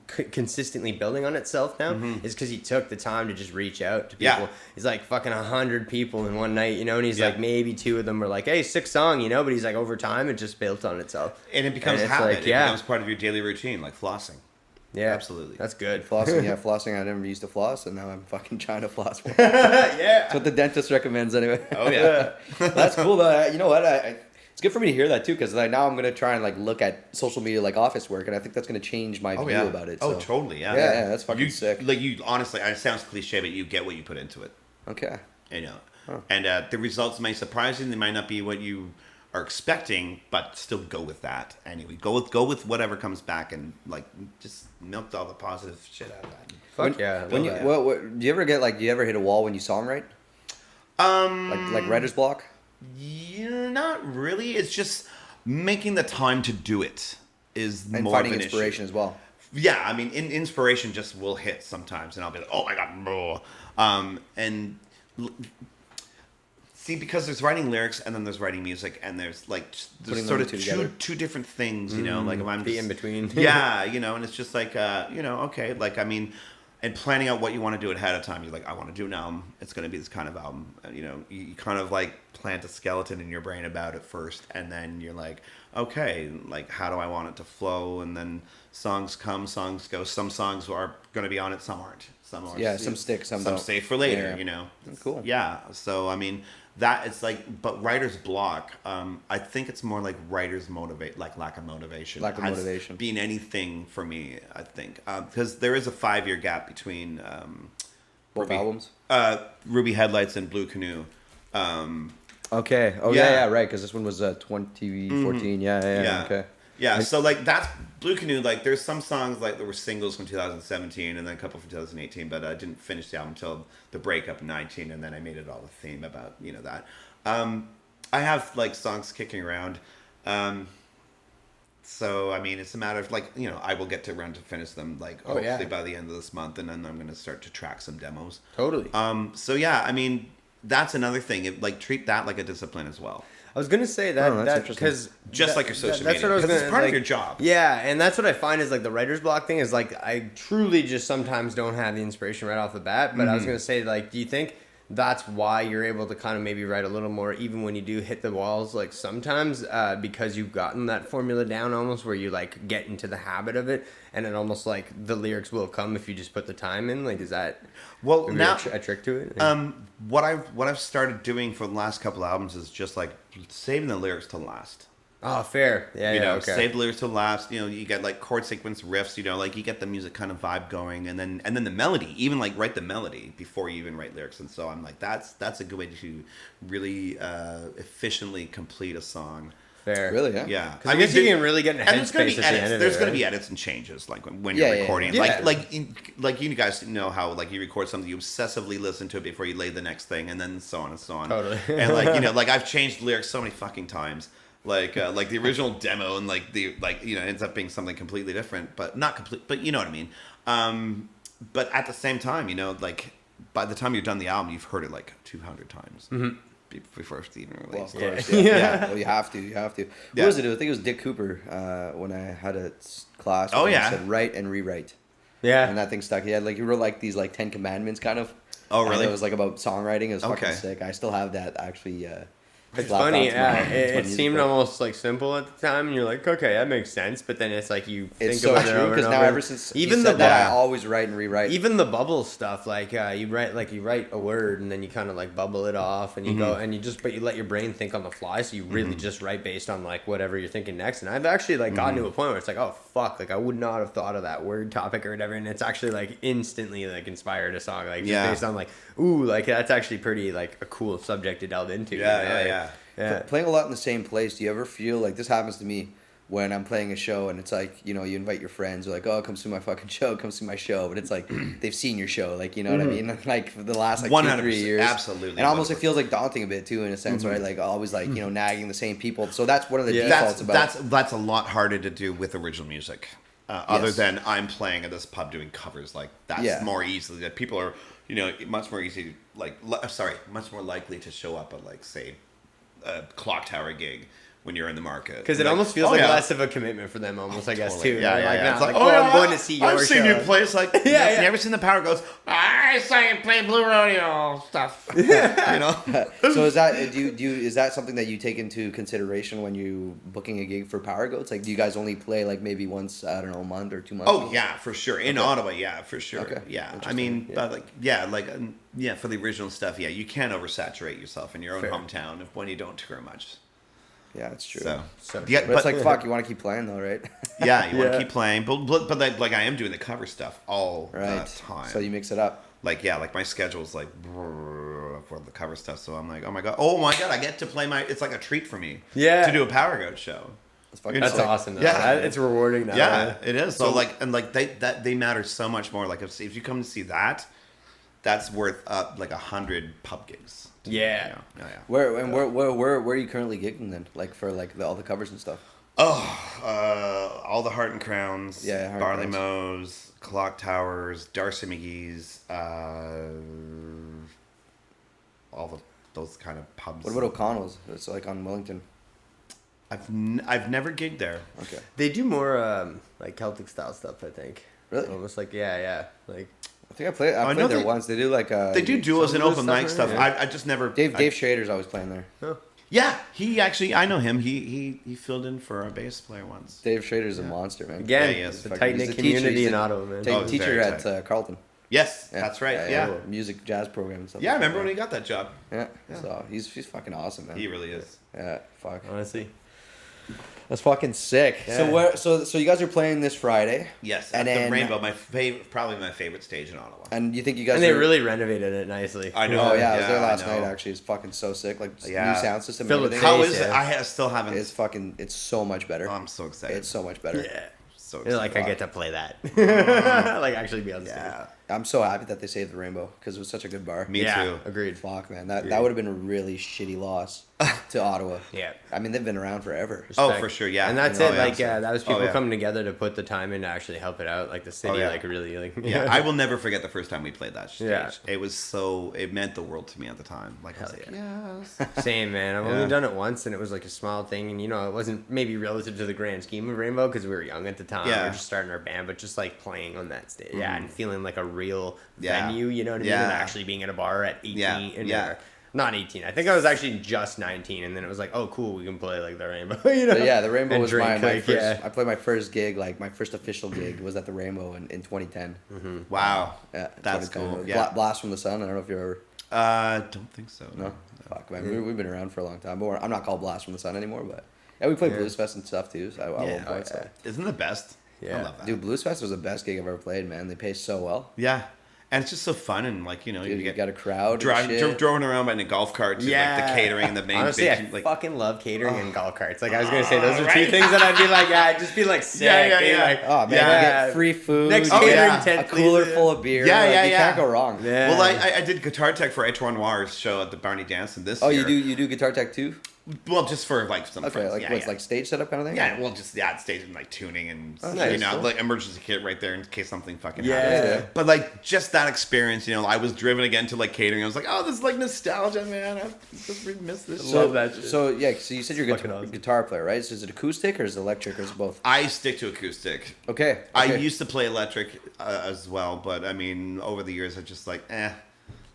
consistently building on itself now is because he took the time to just reach out to people. He's like fucking 100 people in one night, and he's like maybe 2 of them were like, hey, sick song, but he's like over time it just built on itself. And it becomes a habit. It becomes part of your daily routine, like flossing. Yeah, absolutely. That's good. Flossing, yeah, flossing. I never used to floss, and now I'm fucking trying to floss more. Yeah. That's what the dentist recommends anyway. Oh yeah. That's cool though. You know what? It's good for me to hear that too, because like now I'm gonna try and like look at social media like office work, and I think that's gonna change my view about it. Oh, So. totally. Yeah. Yeah, that's fucking you, sick. Like you, honestly, it sounds cliche, but you get what you put into it. Okay. You know, Huh. and the results may surprise you. They might not be what you are expecting, but still go with that anyway. Go with whatever comes back, and like just milk all the positive shit out of that. Fuck yeah. When you, Love that. what, do you ever get like? Do you ever hit a wall when you songwrite? Like writer's block? Yeah, not really. It's just making the time to do it is And more finding of an inspiration issue. as well. Yeah, I mean, inspiration just will hit sometimes, and I'll be like, "Oh my god, bro." And see, because there's writing lyrics, and then there's writing music, and there's like there's Putting sort them of two together. two different things, you know. Like if I'm The just, in between. yeah, you know, and it's just like you know, okay, like I mean, and planning out what you want to do ahead of time. You're like, I want to do an album. It's going to be this kind of album. You know, you kind of like plant a skeleton in your brain about it first, and then you're like, okay, like how do I want it to flow? And then songs come, songs go. Some songs are going to be on it, some aren't. Some are, Yeah, some stick, some don't. save for later. Yeah. You know, Cool. Yeah. So I mean, that it's like, but writer's block. I think it's more like writer's motivate, like lack of motivation. Lack of Has motivation. been anything for me. I think because there is a 5-year gap between Both albums. Ruby Headlights and Blue Canoe. Okay. Oh yeah, right. Because this one was 2014. Yeah. Okay. Yeah, so like that's Blue Canoe. Like there's some songs like there were singles from 2017 and then a couple from 2018, but I didn't finish the album until the breakup in 19, and then I made it all a theme about that. I have like songs kicking around, so I mean it's a matter of like I will get around to finish them like hopefully by the end of this month, and then I'm gonna start to track some demos. Totally. So yeah, I mean that's another thing. Like treat that like a discipline as well. I was gonna say that that's because Just like your social that's media, what I was because gonna it's part like, of your job. Yeah, and that's what I find is like the writer's block thing is like I truly just sometimes don't have the inspiration right off the bat. But I was gonna say like, do you think that's why you're able to kind of maybe write a little more even when you do hit the walls like sometimes because you've gotten that formula down almost where you like get into the habit of it, and it almost like the lyrics will come if you just put the time in? Like, is that maybe now a trick to it? what I've started doing for the last couple albums is just like saving the lyrics to last. Oh, fair. Yeah, okay. Save the lyrics to last. You get like chord sequence riffs. Like you get the music kind of vibe going, and then the melody. Even like write the melody before you even write lyrics. And so I'm like, that's a good way to really efficiently complete a song. Fair. Really? Yeah. Yeah, I guess you can really get in a and there's going headspace to be at the edits. end of There's it, going to be right? edits and changes, like when you're Yeah, recording. yeah. Like you guys know how like you record something, you obsessively listen to it before you lay the next thing, and then so on and so on. Totally. And like like I've changed lyrics so many fucking times. Like the original demo and ends up being something completely different, but not complete. But you know what I mean. But at the same time, like by the time you're done the album, you've heard it like 200 times. Before it's even Well, of released. course, yeah. Well, you have to. Yeah. What was it? I think it was Dick Cooper when I had a class. Oh, where he yeah. said write and rewrite, Yeah. and that thing stuck. He had he wrote like these 10 commandments kind of. Oh, really? And it was like about songwriting. It was fucking Okay. sick. I still have that actually. It's locked funny, onto my- it onto my seemed music book. almost like simple at the time, and you're like, okay, that makes sense. But then it's like you think It's so about it true over because and now over. ever since even he the said that, I bubble, always write and rewrite. even the bubble stuff, you write a word and then you kind of like bubble it off, and you go and but you let your brain think on the fly, so you really just write based on like whatever you're thinking next. And I've actually gotten to a point where it's like, oh fuck, I would not have thought of that word topic or whatever, and it's actually instantly inspired a song just based on ooh, that's actually pretty a cool subject to delve into. Yeah. Playing a lot in the same place, do you ever feel like this happens to me when I'm playing a show and it's you invite your friends, you're like, oh, come see my fucking show, come see my show, but it's they've seen your show, you know what I mean, for the last 2-3 years, absolutely, and almost it feels daunting a bit too in a sense, right? Always nagging the same people. So that's one of the defaults that's a lot harder to do with original music. Other than I'm playing at this pub doing covers, that's more easily that people are much more easy much more likely to show up at say a Clock Tower gig when you're in the market. Because it Like, almost feels oh, like yeah. less of a commitment for them, almost, I guess, Totally. too. Yeah, They're yeah, like, yeah. nah, It's like, like, oh, I'm yeah, going to see your I've show. seen you play. It's like, Yeah. you ever seen the Powergoats? I saw you play Blue Rodeo stuff. You know? So is that do you is that something that you take into consideration when you booking a gig for Powergoats? Like, do you guys only play like maybe once, I don't know, a month or 2 months? Oh yeah, for sure. In Ottawa, yeah, for sure. Okay. Yeah, I Interesting. mean, but like, for the original stuff, yeah, you can't oversaturate yourself in your own Fair. hometown when you don't tour much. Yeah, it's true. So true. yeah, But it's like, fuck, you want to keep playing though, right? yeah, you want to Yeah. keep playing, but like I am doing the cover stuff all Right. the time. So you mix it up. like my schedule's like for the cover stuff. So I'm like, oh my god, I get to play it's like a treat for me. Yeah. To do a Powergoat show. That's fucking That's sick. awesome, though. Yeah. It's rewarding now. Yeah, it is. So So- they matter so much more. Like if you come to see that, that's worth like 100 pub gigs. Yeah. Yeah. Where are you currently gigging then? Like for like all the covers and stuff. All the Heart and Crowns, Yeah, Heart and Barley Crowns. Mows, Clock Towers, Darcy McGee's, those kind of pubs. What about O'Connell's? It's like on Wellington. I've never gigged there. Okay. They do more like Celtic style stuff, I think. Really? Almost like yeah. Like I think I played I there know once. They do like They do duos and some open stuff mic stuff. there, I just never. Dave Schrader's always playing there. oh. Yeah, he actually. I know him. He filled in for a bass player once. Dave Schrader's a monster, man. Again, Yeah, he is. it's a Fucking- tight he's knit a teacher. community He's in a- Ottawa, man. Oh, Teacher very at tight. Carleton. Yes, Yeah. that's right. Yeah. Music jazz program and stuff. Yeah, I like that, remember when man. he got that job. Yeah. So he's fucking awesome, man. He really is. Yeah. Fuck. Honestly. That's fucking sick. Yeah. So where? So you guys are playing this Friday, Yes, And at the then- Rainbow, probably my favorite stage in Ottawa. and you think you guys? And they are, really renovated it nicely. I know. Oh yeah, I was there I last know. night. Actually, it's fucking so sick. Like Yeah. new sound system. Fill And it everything. How Face, is it? yeah. I still haven't. It's so much better. I'm so excited. It's so much better. Yeah. so They're excited. like, I get to play that. Like, actually be on stage. Yeah, I'm so happy that they saved the Rainbow because it was such a good bar. me Yeah, too. agreed. Fuck, man, that would have been a really shitty loss to Ottawa. Yeah. I mean, they've been around forever. Oh, Respect. for sure, yeah. And that's Oh, it. yeah. Like, that was people Oh, yeah. coming together to put the time in to actually help it out. Like, the city, Oh, yeah. like, really, like, Yeah, I will never forget the first time we played that stage. Yeah. It meant the world to me at the time. Like, I was Hell like, yes. Same, man. I've Yeah. only done it once, and it was like a small thing. And, it wasn't maybe relative to the grand scheme of Rainbow because we were young at the time. Yeah. We were just starting our band, but just like playing on that stage. Yeah, and feeling like a real Yeah. venue, you know what I mean? Yeah. And actually being at a bar at 18. Yeah. And Yeah. not 18. I think I was actually just 19, and then it was like, oh, cool, we can play like the Rainbow, you know? But yeah, the Rainbow And was drink, my like, first. yeah. I played my first gig, like my first official gig, was at the Rainbow in 2010. Wow. Yeah, That's 2010. cool. Yeah. Blast from the Sun. I don't know if you're ever. Don't think so. No. Fuck, man. We've been around for a long time, but I'm not called Blast from the Sun anymore. But yeah, we played Yeah. Blues Fest and stuff too. So I Yeah. won't point, so. Isn't it the best? Yeah. I love that. Dude, Blues Fest was the best gig I've ever played, man. They pay so well. Yeah. And it's just so fun and like, Dude, you you get got a crowd. and shit. driving around in a golf cart to like the catering and the main Honestly, bitch, I like fucking love catering and golf carts. Like I was gonna say, those are two right. things that I'd be like, I'd just be like sick. Yeah, being yeah. Like, Oh man, Yeah. you get free food. Next you catering get tent, a cooler please. full of beer. Yeah, like, yeah, you yeah. can't go wrong. Yeah. Well, I did guitar tech for Étoile Noire's show at the Barney Danson this Oh, year. you do guitar tech too? Well, just for like some Okay, friends. like yeah, what's yeah. like stage setup kind of thing? Yeah, well, just staging like tuning and nice. Cool. like emergency kit right there in case something fucking Yeah. happens. Yeah. But like just that experience, I was driven again to like catering. I was like, oh, this is like nostalgia, man. I just really miss this. Love shit. that shit. So yeah, so you said you're a Fucking awesome. guitar player, right? So is it acoustic or is it electric or is it both? I stick to acoustic. Okay. I okay. used to play electric as well, but I mean, over the years, I just like,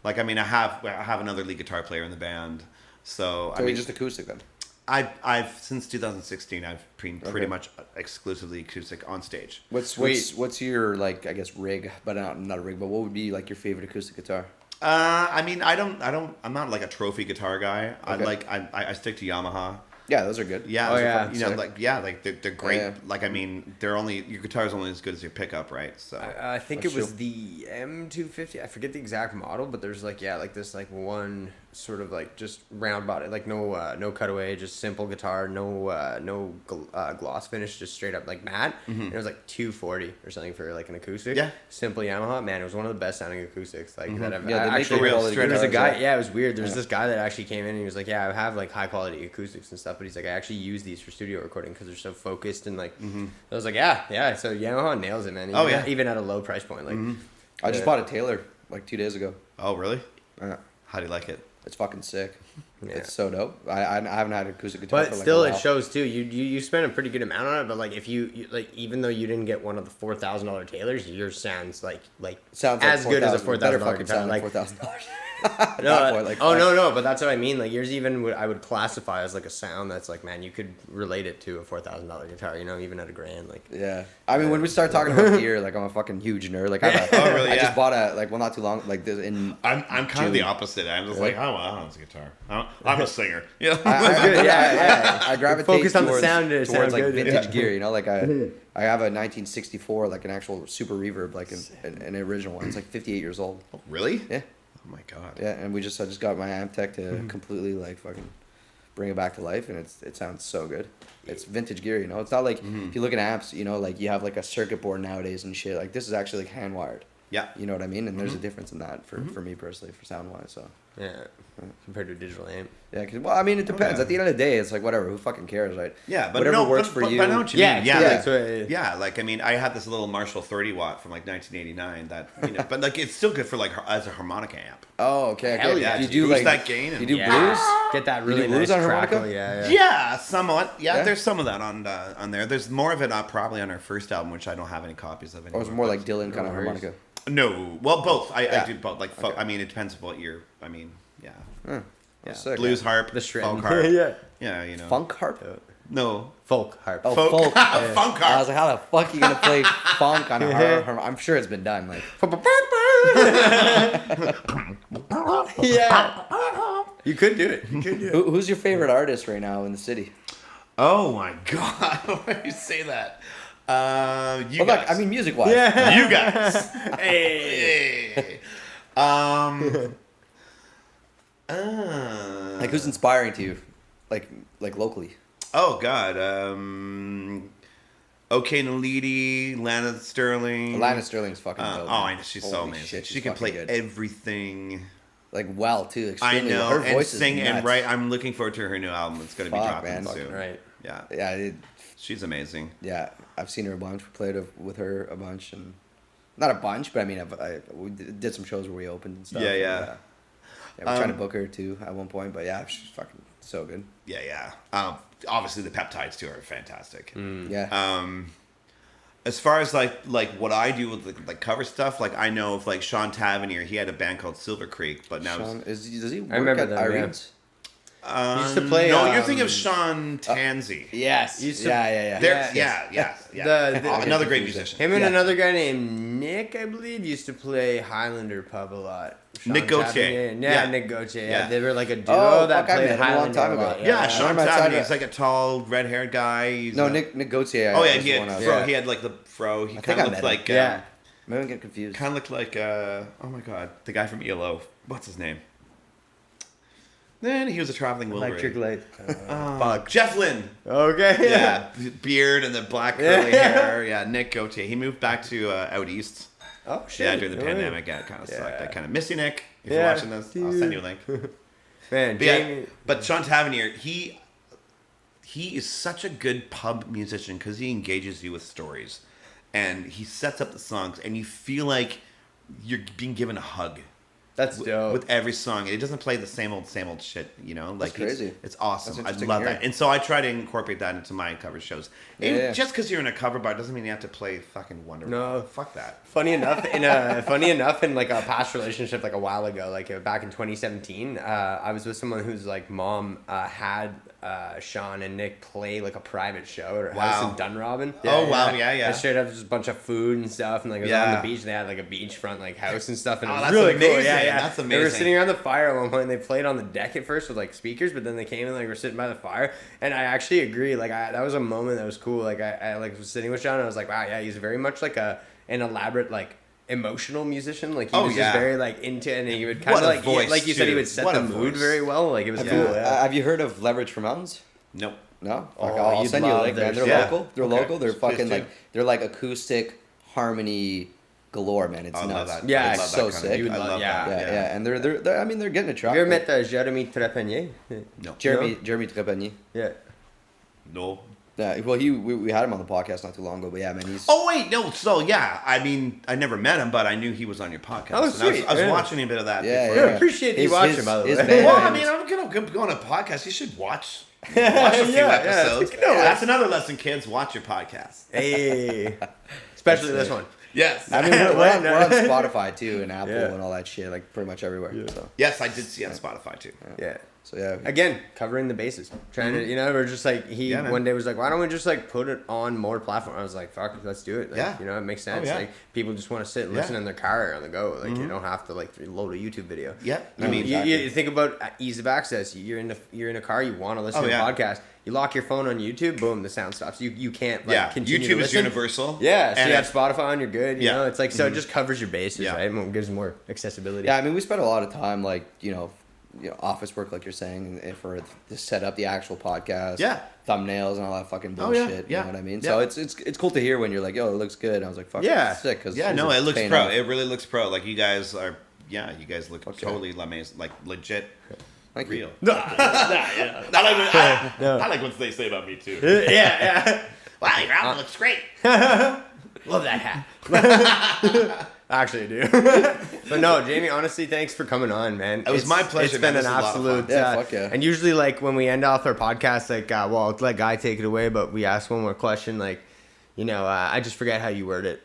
Like, I mean, I have another lead guitar player in the band, so I So mean, you're just acoustic then. I've since 2016, I've been pretty Okay. much exclusively acoustic on stage. What's your like I guess rig, but not a rig, but what would be like your favorite acoustic guitar? I mean, I'm not like a trophy guitar guy. Okay. I stick to Yamaha. Yeah, those are good. Yeah, Oh, those are yeah. Sick. they're great. Yeah. Like, I mean, your guitar's only as good as your pickup, right? So I think That's it was true. the M250. I forget the exact model, but there's like this like one sort of like just round body, like no cutaway, just simple guitar, no gloss finish, just straight up like matte. And it was like $240 or something for like an acoustic. Yeah. Simple Yamaha. Man, it was one of the best sounding acoustics that I've Yeah, they make actually. good quality There was a guitars, guy. yeah. Yeah, it was weird. There was this guy that actually came in and he was like, "Yeah, I have like high quality acoustics and stuff," but he's like, "I actually use these for studio recording because they're so focused and like." I was like, "Yeah." So Yamaha nails it, man. Oh, yeah. Even at a low price point, like. I just bought a Taylor like 2 days ago. oh really? Yeah. How do you like it? It's fucking sick. Yeah. It's so dope. I haven't had an acoustic guitar. But for like still, a it while. shows too. You spend a pretty good amount on it. But like if you like, even though you didn't get one of the $4,000 Taylors, yours sounds like Sounds as like good as a better $4,000 fucking guitar. sound Like $4,000. no, but that's what I mean. Like yours, even I would classify as like a sound that's like, man, you could relate it to a $4,000 guitar. You know, even at $1,000. Like Yeah, I mean, when we start talking about gear, like I'm a fucking huge nerd. Like, Oh, really? I Yeah. just bought not too long, like this in. I'm kind June. of the opposite. I'm just like, oh, well, I don't know, guitar. I'm a singer. Yeah. I gravitate Focus on the towards, sound to towards sound like good. vintage Yeah. gear. You know, like I have a 1964, like an actual super reverb, like an original one. It's like 58 years old. Really? Yeah, Oh my god. yeah, and I just got my amp tech to completely like fucking bring it back to life, and it sounds so good. It's vintage gear, you know. It's not like if you look at amps, you know, like you have like a circuit board nowadays and shit. Like this is actually like hand wired. Yeah. You know what I mean? And there's a difference in that for me personally, for sound wise. So yeah, compared to a digital amp. yeah, cause, well, I mean, it depends. yeah. At the end of the day, it's like whatever. Who fucking cares, right? Yeah, but whatever no, works but, for but, you. But I know what you Yeah, mean. yeah, Yeah, that's what- yeah. Like I mean, I had this little Marshall 30 watt from like 1989. That you know, but like it's still good for like as a harmonica amp. Oh, okay. Hell Okay. yeah, Do you to do boost like that gain and- you do Yeah. blues? Get that You really do blues nice on harmonica? crackle. Yeah. Yeah, somewhat. Yeah, Yeah? there's some of that on there. There's more of it probably on our first album, which I don't have any copies of anymore. Or is it more but- like Dylan kind of worries. harmonica? No, well, both. I Yeah. do both. Like, Okay. I mean, it depends on what you're. I mean, yeah, Huh. yeah. Sick, Blues man. harp, The shred. folk harp. Yeah. Yeah, you know. Funk harp? No. Folk harp. Oh, Folk. folk. Funk I harp. was like, how the fuck are you gonna play funk on a harp? I'm sure it's been done. Like, Yeah. You could do it. You could do it. who's your favorite artist right now in the city? Oh my god! Why do you say that? You Well, guys. like, I mean, music wise. Yeah. you guys. Hey. Like, who's inspiring to you? Like locally. Oh god. Okay, Nalidi, Lana Sterling. Lana Sterling's fucking dope. oh, man. I know she's so Holy amazing. shit, she she's can play fucking good. everything. Like, well, too. I Extremely. know, Her and voice sing is and nuts. write. I'm looking forward to her new album. It's going to be Fuck, dropping man. soon. Right. Yeah, Yeah, she's amazing. yeah. I've seen her a bunch. We played with her a bunch, and not a bunch, but I mean, we did some shows where we opened and stuff. Yeah, and, yeah. yeah, we tried to book her too at one point, but yeah, she's fucking so good. Yeah. Obviously, the peptides too are fantastic. Yeah. As far as like what I do with like cover stuff, like I know of like Sean Tavernier. He had a band called Silver Creek, but now Sean, does he work remember at them, yeah. Irene's? He used to play. no, you're thinking of Sean Tansey. Yes. Used to- yeah. There- Yes. yeah. The- Another great musician. Him and Yeah. another guy named Nick, I believe, used to play Highlander pub a lot. Nick Gauthier. Yeah, Yeah. Nick Gauthier. Yeah. Yeah. They were like a duo Oh, that fuck, I played met him a long Highlander time a ago. lot. Yeah, Sean I'm outside Tavernier. of- He's like a tall, red-haired guy. He's No, a- Nick Gauthier. Oh yeah, was he the had one I- fro. yeah. He had like the fro. He think kind I of looked met him. like Yeah. Maybe I'm getting confused. kind of looked like oh my god, the guy from ELO. What's his name? Then he was a traveling Electric Wilbury. Light. Jeff Lynne. Okay. Yeah, beard and the black curly hair. Yeah, Nick Gauthier. He moved back to out east. Oh shit. Yeah, during the Oh, pandemic. Yeah, it kind of sucked. Yeah. I kind of miss you, Nick. If Yeah. you're watching this, I'll send you a link. Man, But, yeah, Jamie. but Sean Tavernier, he is such a good pub musician because he engages you with stories, and he sets up the songs, and you feel like you're being given a hug That's dope. with every song. And it doesn't play the same old shit, you know. Like crazy. It's awesome. That's I interesting love to hear. that, and so I try to incorporate that into my cover shows. And Yeah. just because you're in a cover bar doesn't mean you have to play fucking Wonderwall. No. Fuck that. Funny enough, in like a past relationship, like a while ago, like back in 2017, I was with someone whose like mom had Sean and Nick play like a private show at her house Wow. in Dunrobin. Oh, wow, yeah. And straight up just a bunch of food and stuff, and like it was on the beach. They had like a beachfront like house and stuff, and Oh, it was that's really cool. amazing. Yeah. That's They were amazing. sitting around the fire at one point. And they played on the deck at first with like speakers, but then they came and like were sitting by the fire. And I actually agree. Like that was a moment that was cool. Like I like was sitting with Sean, and I was like, wow, yeah, he's very much like an elaborate like emotional musician. Like he was just very like into it, and he would kind What of a like voice, like you said, he too. would set What the a mood voice. very well. Like it was cool. Yeah. Have you heard of Leverage for Mountains? Nope. No? Oh, Okay, I'll you'd send you a love link, man. their They're shit. local. They're Okay. local. They're Please fucking do. like, they're like acoustic harmony galore, man. It's I love nuts. that. Yeah, I it's love so that kind sick. Of, You would I love- love yeah. that. Yeah, and they're I mean, they're getting a track. Have you ever met Jeremy Trepanier? No. Jeremy Trepanier? Yeah. No. Yeah, well, we had him on the podcast not too long ago, but yeah, man, he's. Oh wait, no. So yeah, I mean, I never met him, but I knew he was on your podcast. Oh, and sweet. I was watching a bit of that. Yeah, before. I appreciate you His- watching, his- by the his way. band- Well, I mean, I'm gonna go on a podcast. You should watch a few episodes. That's another lesson, kids. Watch your podcast. Hey, especially this one. Yes. I mean, we're on Spotify too, and Apple Yeah. and all that shit, like pretty much everywhere. So, Yes, I did see it on Spotify too. Yeah. so yeah. Again, covering the bases. Trying to, we're just like, Yeah, man. one day was like, why don't we just like put it on more platforms? I was like, fuck, let's do it. Like, Yeah. It makes sense. yeah. Like, people just want to sit and listen in their car on the go. Like, you don't have to like load a YouTube video. Yeah. I mean, you think about ease of access. You're in a car, you want to listen to a podcast. You lock your phone on YouTube, boom, the sound stops. You can't continue to YouTube is listen. universal. Yeah, so and you have Spotify on, you're good. You know, it's like, so it Mhm. just covers your bases, Yeah. right? And gives more accessibility. Yeah, I mean, we spent a lot of time, like, office work, like you're saying, for to set up the actual podcast. Yeah. Thumbnails and all that fucking Oh, yeah, bullshit. yeah, You know what I mean? yeah. So it's cool to hear when you're like, yo, it looks good. And I was like, fuck, Yeah. it's sick. Cause Yeah, it's no, it looks paying pro. off. It really looks pro. Like you guys are. Yeah, you guys look Okay. totally amazing, like legit, Thank you. real. I like what they say about me too. yeah. Wow, your outfit looks great. Love that hat. Actually, I do. But no, Jamie, honestly, thanks for coming on, man. It was my pleasure, It's man. been This an is a lot of fun. absolute. Yeah, fuck yeah. And usually, like, when we end off our podcast, like, well, let Guy take it away, but we ask one more question. Like, I just forget how you word it.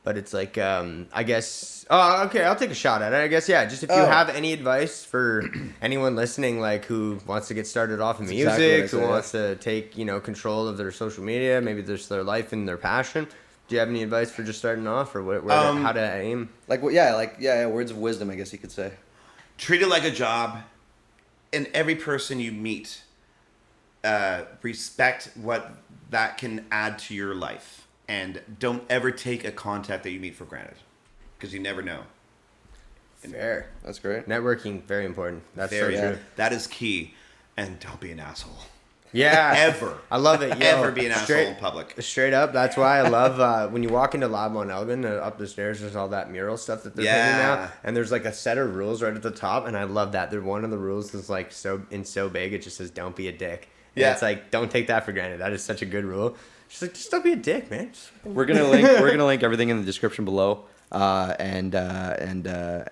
But it's like, I guess. Oh, okay, I'll take a shot at it. I guess, yeah. Just if you have any advice for anyone listening, like, who wants to get started off in music, exactly what I who said, yeah. wants to take, control of their social media, maybe there's their life and their passion. Do you have any advice for just starting off, or how to aim? Like, words of wisdom, I guess you could say. Treat it like a job, and every person you meet, respect what that can add to your life, and don't ever take a contact that you meet for granted, because you never know. Fair. That's great. Networking, very important. That's Very, so true. that is key, and don't be an asshole. Yeah. Ever. I love it. Yo, Ever be an asshole in public. Straight up. That's why I love when you walk into Lab on Elgin, up the stairs, there's all that mural stuff that they're painting now. And there's like a set of rules right at the top. And I love that. One of the rules is like so big, it just says, don't be a dick. And Yeah. it's like, don't take that for granted. That is such a good rule. Just don't be a dick, man. We're gonna link everything in the description below. And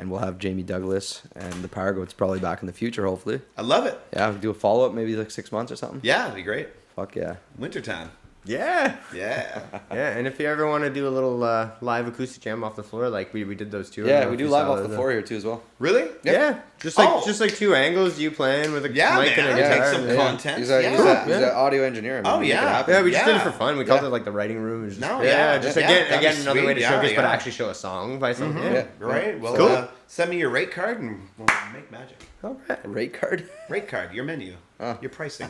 we'll have Jamie Douglas and the Powergoats probably back in the future, hopefully. I love it. Yeah, we'll do a follow up, maybe like 6 months or something. Yeah, it'd be great. Fuck yeah. Wintertime. Yeah. Yeah. Yeah. And if you ever want to do a little live acoustic jam off the floor, like we did those two. I don't Yeah, know we if do you live saw off the those. floor here too as well. Really? Yeah, just like two angles, you playing with a Yeah, mic man, and a I'll take guitar. some Yeah. content. He's Yeah. an audio engineer. I mean, Oh, make it yeah. happen. Yeah, we just did it Yeah. for fun. We called Yeah. it like the writing room. Just, No, yeah, yeah. just Yeah, again that'd be another way to sweet. showcase, Yeah, but yeah. actually show a song by something. Yeah. Yeah. Right. Well, Cool. send me your rate card and we'll make magic. All right. Rate card? Rate card, your menu, your pricing.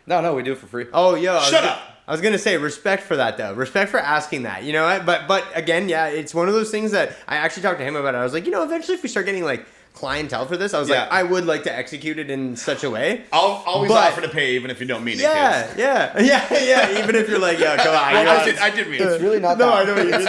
No, we do it for free. Oh, yo. Shut up. I was gonna say respect for that though. Respect for asking that. You know what? But again, yeah, it's one of those things that I actually talked to him about. I was like, eventually if we start getting like clientele for this, I was like, Yeah. I would like to execute it in such a way. I'll always But- offer to pay even if you don't mean it. Yeah, kids. yeah. Even if you're like, yo, come on. Well, you know, I did mean It's it. really not No, that. I know what you mean.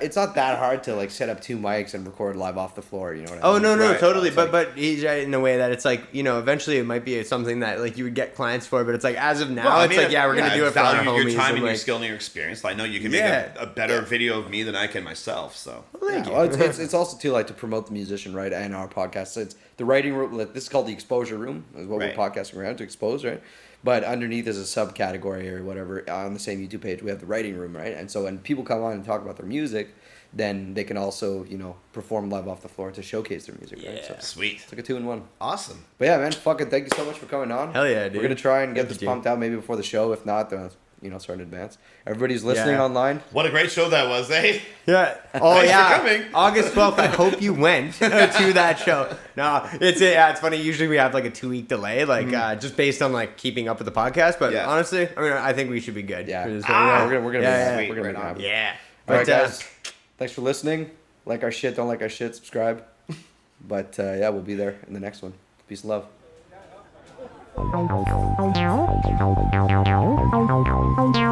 It's not that hard to like set up 2 mics and record live off the floor. You know what I Oh mean? no, Right. totally. It's But like- he's right in a way that it's like eventually it might be something that like you would get clients for. But it's like as of now, Well, I it's mean, like we're gonna do it for our value homies. your time and, and your like, skill and your experience. I know you can Yeah. make a better video of me than I can myself. So Thank Yeah, you. well, it's also too like to promote the musician, right, and our podcast. So it's the writing room. Like, this is called the exposure room. Is what Right. we're podcasting around to expose, right? But underneath is a subcategory or whatever on the same YouTube page. We have the writing room, right? And so when people come on and talk about their music, then they can also perform live off the floor to showcase their music, right? So Yeah. sweet, it's like a 2-in-1. awesome. But yeah, man, fucking thank you so much for coming on. Hell yeah, dude. We're gonna try and get Thank this you. pumped out maybe before the show. If not, then start in advance. Everybody's listening Yeah. online. What a great show that was, eh? Yeah. Oh Thanks for yeah. coming. August 12th. I hope you went to that show. No, it's funny. Usually we have like a 2-week delay, like just based on like keeping up with the podcast. But Yeah. honestly, I think we should be good. Yeah. For this We're gonna yeah, make it yeah. happen. Sweet, We're gonna right make it on. happen. Yeah. All right, But guys. Thanks for listening. Like our shit, don't like our shit, subscribe. But yeah, we'll be there in the next one. Peace and love. Thank you.